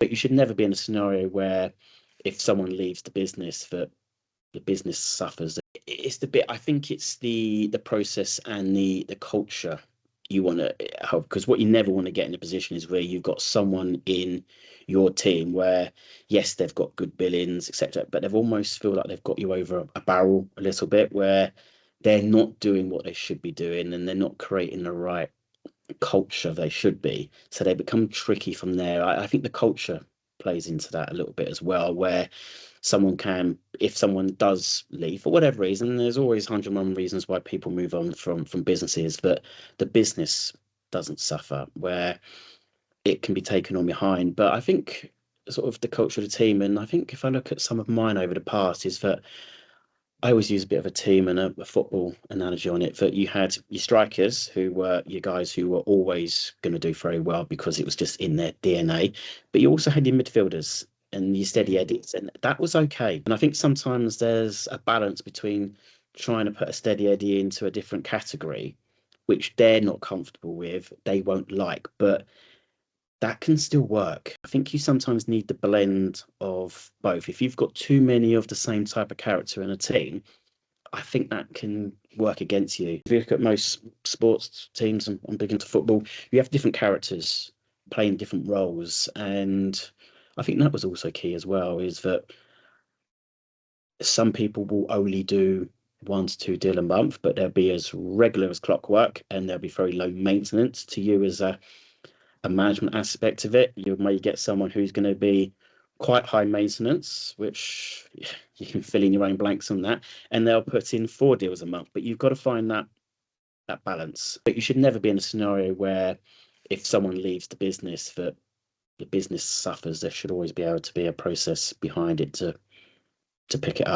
But you should never be in a scenario where if someone leaves the business, that the business suffers. It's the bit, I think it's the process and the culture you want to have, because what you never want to get in a position is where you've got someone in your team where yes, they've got good billings, etc., but they've almost feel like they've got you over a barrel a little bit, where they're not doing what they should be doing and they're not creating the right culture they should be. So they become tricky from there. I think the culture plays into that a little bit as well, where someone can, if someone does leave for whatever reason, there's always 101 reasons why people move on from businesses, but the business doesn't suffer, where it can be taken on behind. But I think sort of the culture of the team, and I think if I look at some of mine over the past, is that I always use a bit of a team and a football analogy on it. That you had your strikers who were your guys who were always going to do very well because it was just in their DNA, but you also had your midfielders and your steady eddies, and that was okay. And I think sometimes there's a balance between trying to put a steady eddy into a different category, which they're not comfortable with, they won't like, but that can still work. I think you sometimes need the blend of both. If you've got too many of the same type of character in a team, I think that can work against you. If you look at most sports teams, and I'm big into football, you have different characters playing different roles. And I think that was also key as well, is that some people will only do 1 to 2 deal a month, but they'll be as regular as clockwork and they'll be very low maintenance to you as a management aspect of it. You may get someone who's going to be quite high maintenance, which you can fill in your own blanks on that, and they'll put in 4 deals a month. But you've got to find that balance. But you should never be in a scenario where if someone leaves the business, that the business suffers. There should always be able to be a process behind it to pick it up.